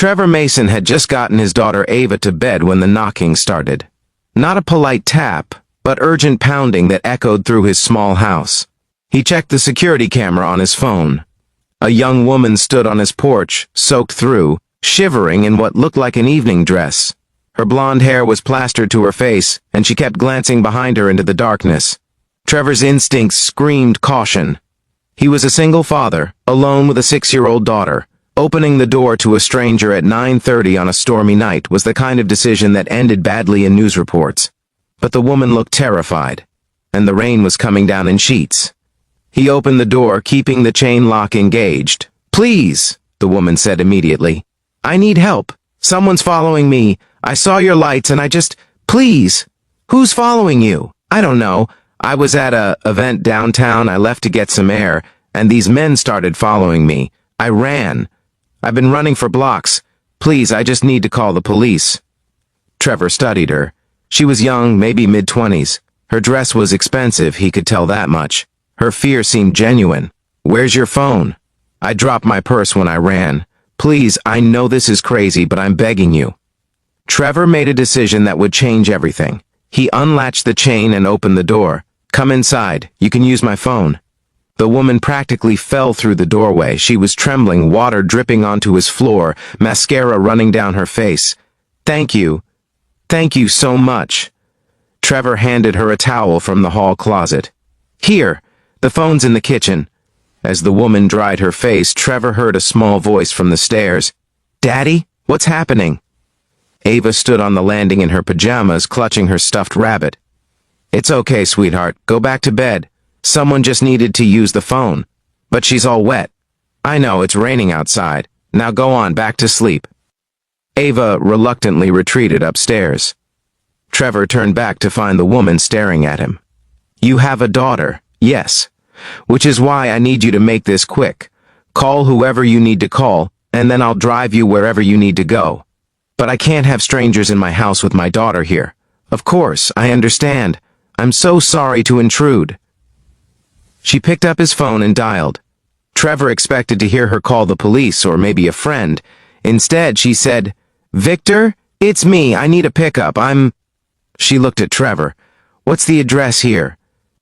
Trevor Mason had just gotten his daughter Ava to bed when the knocking started. Not a polite tap, but urgent pounding that echoed through his small house. He checked the security camera on his phone. A young woman stood on his porch, soaked through, shivering in what looked like an evening dress. Her blonde hair was plastered to her face, and she kept glancing behind her into the darkness. Trevor's instincts screamed caution. He was a single father, alone with a 6-year-old daughter. Opening the door to a stranger at 9:30 on a stormy night was the kind of decision that ended badly in news reports. But the woman looked terrified, and the rain was coming down in sheets. He opened the door, keeping the chain lock engaged. "Please," the woman said immediately. "I need help. Someone's following me. I saw your lights and please." "Who's following you?" "I don't know. I was at a event downtown. I left to get some air, and these men started following me. I ran. I've been running for blocks. Please, I just need to call the police." Trevor studied her. She was young, maybe mid-20s. Her dress was expensive, he could tell that much. Her fear seemed genuine. "Where's your phone?" "I dropped my purse when I ran. Please, I know this is crazy, but I'm begging you." Trevor made a decision that would change everything. He unlatched the chain and opened the door. "Come inside. You can use my phone." The woman practically fell through the doorway. She was trembling, water dripping onto his floor, mascara running down her face. "Thank you. Thank you so much." Trevor handed her a towel from the hall closet. "Here, the phone's in the kitchen." As the woman dried her face, Trevor heard a small voice from the stairs. "Daddy, what's happening?" Ava stood on the landing in her pajamas, clutching her stuffed rabbit. "It's okay, sweetheart. Go back to bed. Someone just needed to use the phone. But she's all wet." "I know, it's raining outside. Now go on, back to sleep." Ava reluctantly retreated upstairs. Trevor turned back to find the woman staring at him. "You have a daughter, yes. Which is why I need you to make this quick. Call whoever you need to call, and then I'll drive you wherever you need to go. But I can't have strangers in my house with my daughter here." "Of course, I understand. I'm so sorry to intrude." She picked up his phone and dialed. Trevor expected to hear her call the police or maybe a friend. Instead, she said, "Victor, it's me. I need a pickup. She looked at Trevor. "What's the address here?"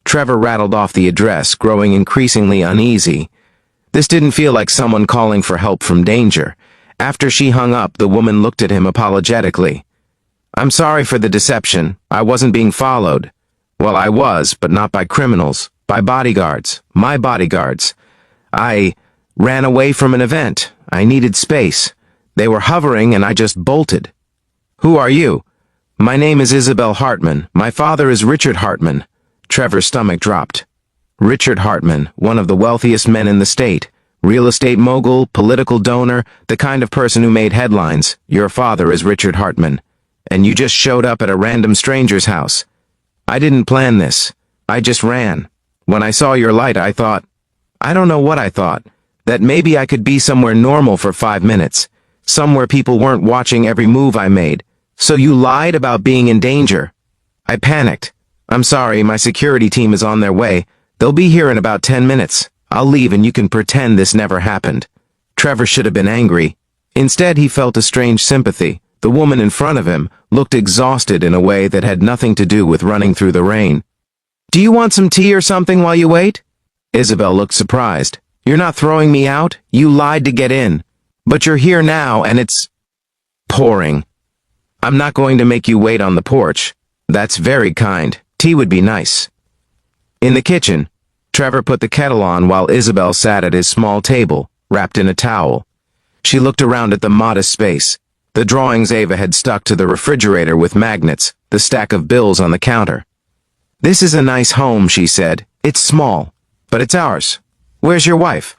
Trevor rattled off the address, growing increasingly uneasy. This didn't feel like someone calling for help from danger. After she hung up, the woman looked at him apologetically. "I'm sorry for the deception. I wasn't being followed." "Well, I was, but not by criminals. By bodyguards. My bodyguards. I ran away from an event. I needed space. They were hovering and I just bolted." "Who are you?" "My name is Isabel Hartman. My father is Richard Hartman." Trevor's stomach dropped. Richard Hartman, one of the wealthiest men in the state. Real estate mogul, political donor, the kind of person who made headlines. Your father is Richard Hartman. And you just showed up at a random stranger's house. "I didn't plan this. I just ran. When I saw your light, I don't know what I thought, that maybe I could be somewhere normal for 5 minutes, somewhere people weren't watching every move I made. So you lied about being in danger." I panicked. "I'm sorry, my security team is on their way. They'll be here in about 10 minutes. I'll leave and you can pretend this never happened." Trevor should have been angry. Instead, he felt a strange sympathy. The woman in front of him looked exhausted in a way that had nothing to do with running through the rain. "Do you want some tea or something while you wait?" Isabel looked surprised. "You're not throwing me out? You lied to get in. But you're here now and it's pouring." "I'm not going to make you wait on the porch." "That's very kind. Tea would be nice." In the kitchen, Trevor put the kettle on while Isabel sat at his small table, wrapped in a towel. She looked around at the modest space. The drawings Ava had stuck to the refrigerator with magnets, the stack of bills on the counter. "This is a nice home," she said. "It's small, but it's ours. Where's your wife?"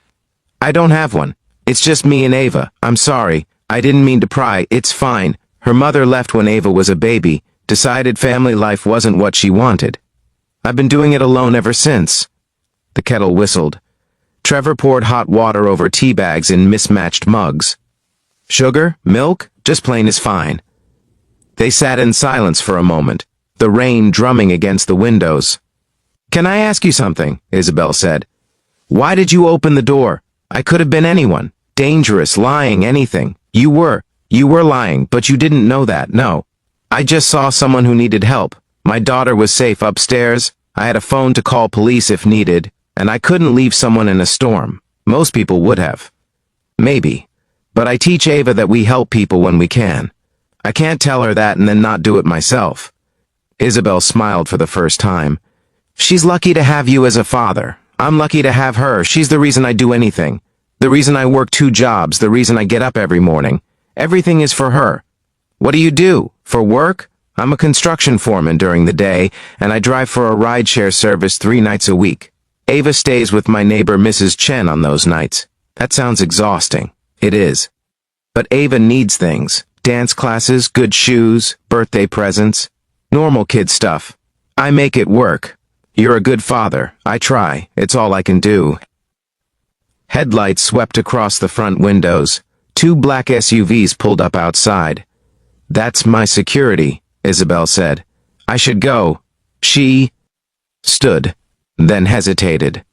"I don't have one. It's just me and Ava. I'm sorry. I didn't mean to pry. It's fine. Her mother left when Ava was a baby, decided family life wasn't what she wanted. I've been doing it alone ever since." The kettle whistled. Trevor poured hot water over tea bags in mismatched mugs. "Sugar? Milk? Just plain is fine." They sat in silence for a moment, the rain drumming against the windows. "Can I ask you something?" Isabel said. "Why did you open the door? I could have been anyone. Dangerous, lying, anything. You were. You were lying, but you didn't know that, no. I just saw someone who needed help. My daughter was safe upstairs. I had a phone to call police if needed, and I couldn't leave someone in a storm. Most people would have. Maybe. But I teach Ava that we help people when we can. I can't tell her that and then not do it myself. Isabel smiled for the first time. She's lucky to have you as a father. I'm lucky to have her. She's the reason I do anything. The reason I work 2 jobs, the reason I get up every morning. Everything is for her. What do? For work? I'm a construction foreman during the day, and I drive for a rideshare service 3 nights a week. Ava stays with my neighbor Mrs. Chen on those nights. That sounds exhausting. It is. But Ava needs things. Dance classes, good shoes, birthday presents. Normal kid stuff. I make it work. You're a good father. I try. It's all I can do. Headlights swept across the front windows. 2 black SUVs pulled up outside. That's my security, Isabel said. I should go. She stood, then hesitated.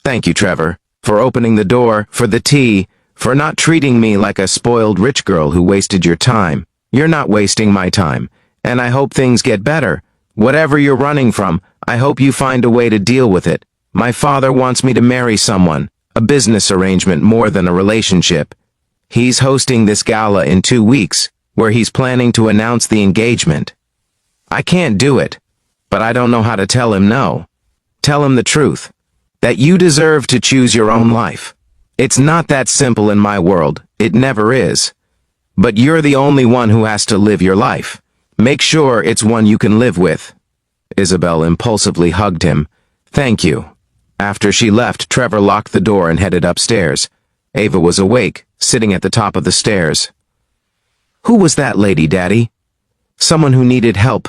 Thank you, Trevor, for opening the door, for the tea, for not treating me like a spoiled rich girl who wasted your time. You're not wasting my time, and I hope things get better. Whatever you're running from, I hope you find a way to deal with it. My father wants me to marry someone, a business arrangement more than a relationship. He's hosting this gala in 2 weeks, where he's planning to announce the engagement. I can't do it, but I don't know how to tell him no. Tell him the truth, that you deserve to choose your own life. It's not that simple in my world, it never is. But you're the only one who has to live your life. Make sure it's one you can live with. Isabel impulsively hugged him. Thank you. After she left, Trevor locked the door and headed upstairs. Ava was awake, sitting at the top of the stairs. Who was that lady, Daddy? Someone who needed help.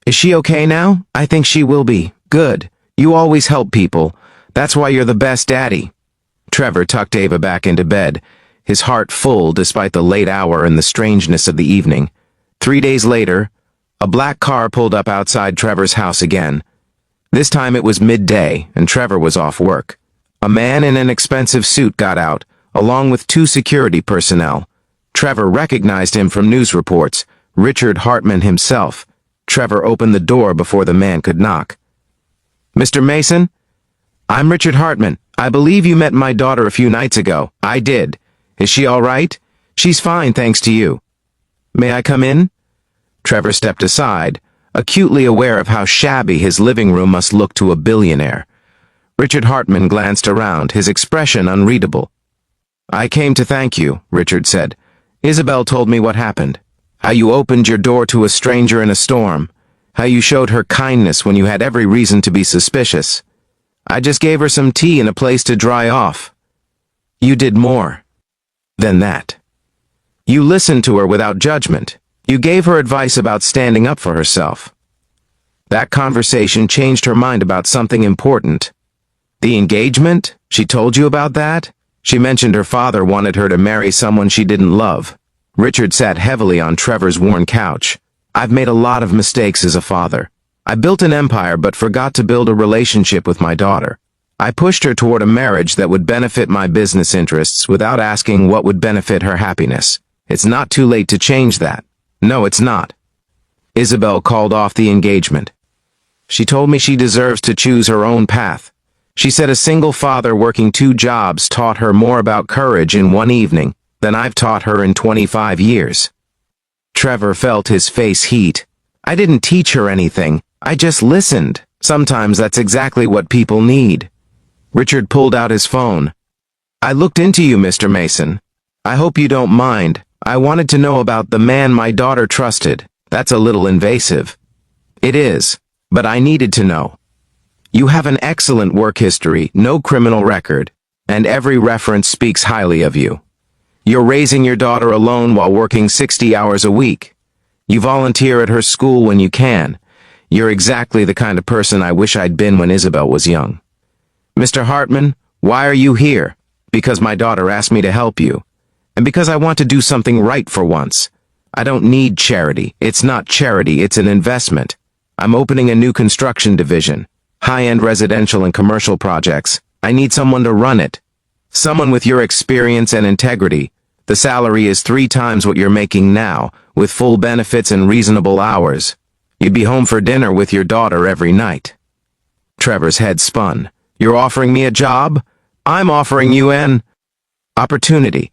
Is she okay now? I think she will be. Good. You always help people. That's why you're the best daddy. Trevor tucked Ava back into bed, his heart full despite the late hour and the strangeness of the evening. 3 days later, a black car pulled up outside Trevor's house again. This time it was midday, and Trevor was off work. A man in an expensive suit got out, along with 2 security personnel. Trevor recognized him from news reports, Richard Hartman himself. Trevor opened the door before the man could knock. Mr. Mason? I'm Richard Hartman. I believe you met my daughter a few nights ago. I did. Is she all right? She's fine, thanks to you. May I come in? Trevor stepped aside, acutely aware of how shabby his living room must look to a billionaire. Richard Hartman glanced around, his expression unreadable. I came to thank you, Richard said. Isabel told me what happened. How you opened your door to a stranger in a storm. How you showed her kindness when you had every reason to be suspicious. I just gave her some tea and a place to dry off. You did more than that. You listened to her without judgment. You gave her advice about standing up for herself. That conversation changed her mind about something important. The engagement? She told you about that? She mentioned her father wanted her to marry someone she didn't love. Richard sat heavily on Trevor's worn couch. I've made a lot of mistakes as a father. I built an empire but forgot to build a relationship with my daughter. I pushed her toward a marriage that would benefit my business interests without asking what would benefit her happiness. It's not too late to change that. No, it's not. Isabel called off the engagement. She told me she deserves to choose her own path. She said a single father working 2 jobs taught her more about courage in 1 evening than I've taught her in 25 years. Trevor felt his face heat. I didn't teach her anything. I just listened. Sometimes that's exactly what people need. Richard pulled out his phone. I looked into you, Mr. Mason. I hope you don't mind. I wanted to know about the man my daughter trusted. That's a little invasive. It is, but I needed to know. You have an excellent work history, no criminal record, and every reference speaks highly of you. You're raising your daughter alone while working 60 hours a week. You volunteer at her school when you can. You're exactly the kind of person I wish I'd been when Isabel was young. Mr. Hartman, why are you here? Because my daughter asked me to help you. And because I want to do something right for once. I don't need charity. It's not charity, it's an investment. I'm opening a new construction division. High-end residential and commercial projects. I need someone to run it. Someone with your experience and integrity. The salary is 3 times what you're making now, with full benefits and reasonable hours. You'd be home for dinner with your daughter every night. Trevor's head spun. You're offering me a job? I'm offering you an opportunity.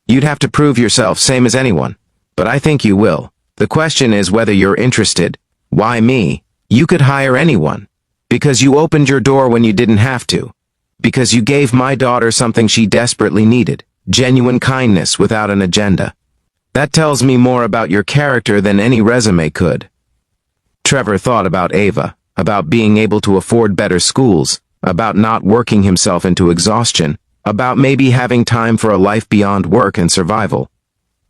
You'd have to prove yourself, same as anyone. But I think you will. The question is whether you're interested. Why me? You could hire anyone. Because you opened your door when you didn't have to. Because you gave my daughter something she desperately needed. Genuine kindness without an agenda. That tells me more about your character than any resume could. Trevor thought about Ava, about being able to afford better schools, about not working himself into exhaustion, about maybe having time for a life beyond work and survival.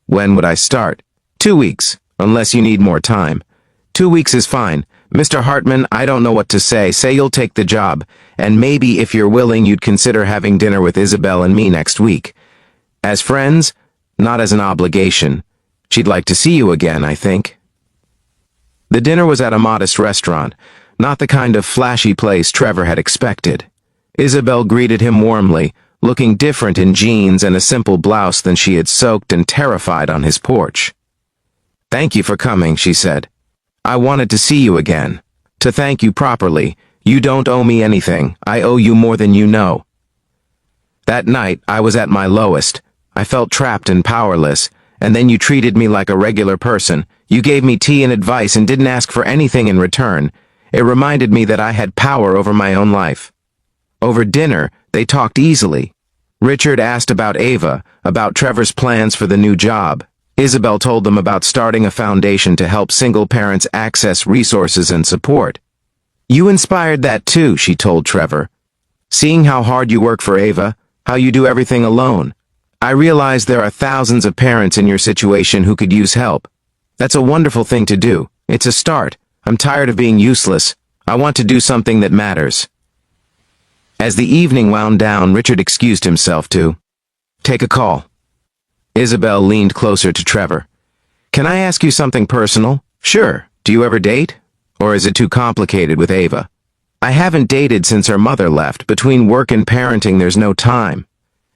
When would I start? 2 weeks, unless you need more time. 2 weeks is fine. Mr. Hartman, I don't know what to say. Say you'll take the job, and maybe if you're willing you'd consider having dinner with Isabel and me next week. As friends, not as an obligation. She'd like to see you again, I think. The dinner was at a modest restaurant, not the kind of flashy place Trevor had expected. Isabel greeted him warmly, looking different in jeans and a simple blouse than she had soaked and terrified on his porch. Thank you for coming, she said. I wanted to see you again. To thank you properly. You don't owe me anything. I owe you more than you know. That night, I was at my lowest. I felt trapped and powerless, and then you treated me like a regular person. You gave me tea and advice and didn't ask for anything in return. It reminded me that I had power over my own life. Over dinner, they talked easily. Richard asked about Ava, about Trevor's plans for the new job. Isabel told them about starting a foundation to help single parents access resources and support. You inspired that too, she told Trevor. Seeing how hard you work for Ava, how you do everything alone. I realize there are thousands of parents in your situation who could use help. That's a wonderful thing to do. It's a start. I'm tired of being useless. I want to do something that matters. As the evening wound down, Richard excused himself to take a call. Isabel leaned closer to Trevor. Can I ask you something personal? Sure. Do you ever date? Or is it too complicated with Ava? I haven't dated since her mother left. Between work and parenting, there's no time.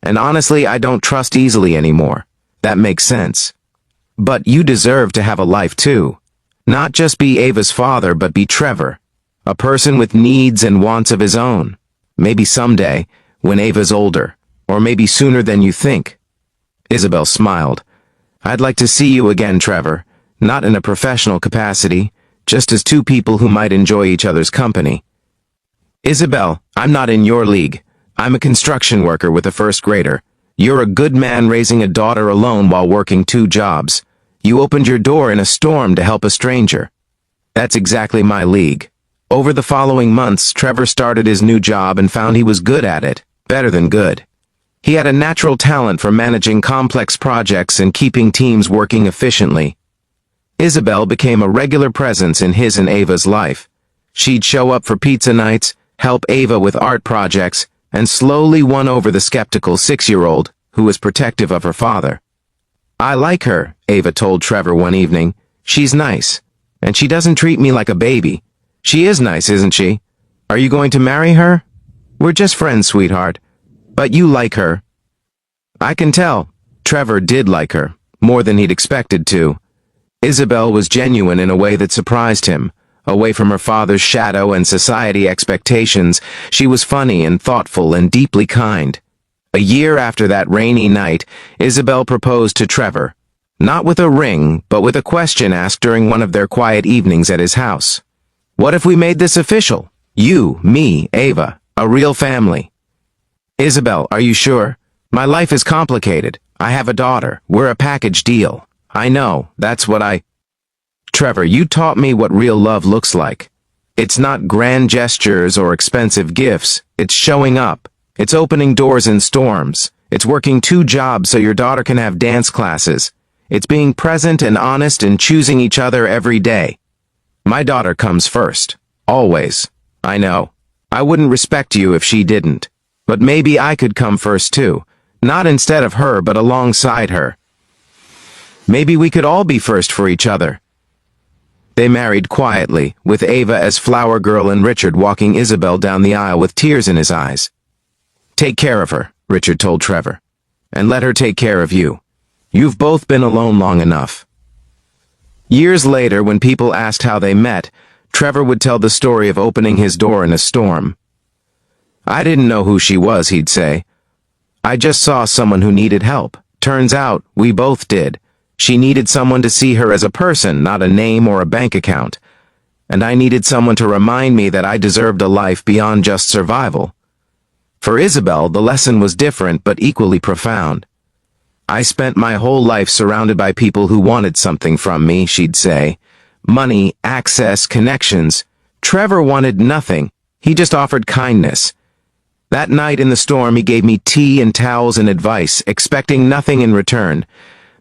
And honestly, I don't trust easily anymore. That makes sense. But you deserve to have a life too. Not just be Ava's father, but be Trevor. A person with needs and wants of his own. Maybe someday, when Ava's older. Or maybe sooner than you think. Isabel smiled. I'd like to see you again, Trevor. Not in a professional capacity, just as two people who might enjoy each other's company. Isabel, I'm not in your league. I'm a construction worker with a first grader. You're a good man raising a daughter alone while working 2 jobs. You opened your door in a storm to help a stranger. That's exactly my league. Over the following months, Trevor started his new job and found he was good at it. Better than good. He had a natural talent for managing complex projects and keeping teams working efficiently. Isabel became a regular presence in his and Ava's life. She'd show up for pizza nights, help Ava with art projects, and slowly won over the skeptical 6-year-old who was protective of her father. I like her, Ava told Trevor one evening. She's nice, and she doesn't treat me like a baby. She is nice, isn't she? Are you going to marry her? We're just friends, sweetheart. But you like her. I can tell. Trevor did like her, more than he'd expected to. Isabel was genuine in a way that surprised him. Away from her father's shadow and society expectations, she was funny and thoughtful and deeply kind. A year after that rainy night, Isabel proposed to Trevor. Not with a ring, but with a question asked during one of their quiet evenings at his house. What if we made this official? You, me, Ava, a real family. Isabel, are you sure? My life is complicated. I have a daughter. We're a package deal. I know, that's what Trevor, you taught me what real love looks like. It's not grand gestures or expensive gifts. It's showing up. It's opening doors in storms. It's working 2 jobs so your daughter can have dance classes. It's being present and honest and choosing each other every day. My daughter comes first. Always. I know. I wouldn't respect you if she didn't. But maybe I could come first too. Not instead of her, but alongside her. Maybe we could all be first for each other. They married quietly, with Ava as flower girl and Richard walking Isabel down the aisle with tears in his eyes. Take care of her, Richard told Trevor. And let her take care of you. You've both been alone long enough. Years later, when people asked how they met, Trevor would tell the story of opening his door in a storm. I didn't know who she was, he'd say. I just saw someone who needed help. Turns out, we both did. She needed someone to see her as a person, not a name or a bank account. And I needed someone to remind me that I deserved a life beyond just survival. For Isabel, the lesson was different but equally profound. I spent my whole life surrounded by people who wanted something from me, she'd say. Money, access, connections. Trevor wanted nothing. He just offered kindness. That night in the storm, he gave me tea and towels and advice, expecting nothing in return.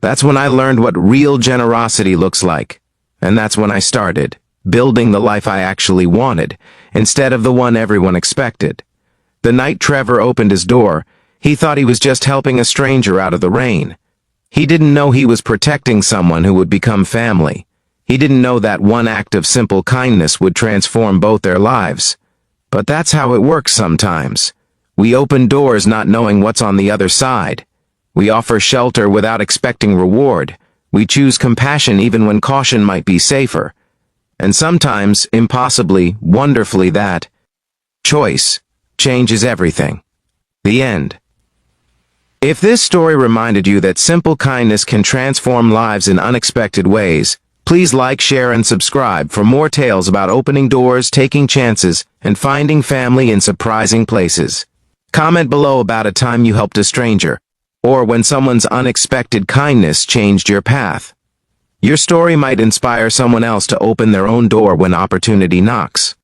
That's when I learned what real generosity looks like. And that's when I started, building the life I actually wanted, instead of the one everyone expected. The night Trevor opened his door, he thought he was just helping a stranger out of the rain. He didn't know he was protecting someone who would become family. He didn't know that one act of simple kindness would transform both their lives. But that's how it works sometimes. We open doors not knowing what's on the other side. We offer shelter without expecting reward. We choose compassion even when caution might be safer. And sometimes, impossibly, wonderfully, that choice changes everything. The end. If this story reminded you that simple kindness can transform lives in unexpected ways, please like, share, and subscribe for more tales about opening doors, taking chances, and finding family in surprising places. Comment below about a time you helped a stranger, or when someone's unexpected kindness changed your path. Your story might inspire someone else to open their own door when opportunity knocks.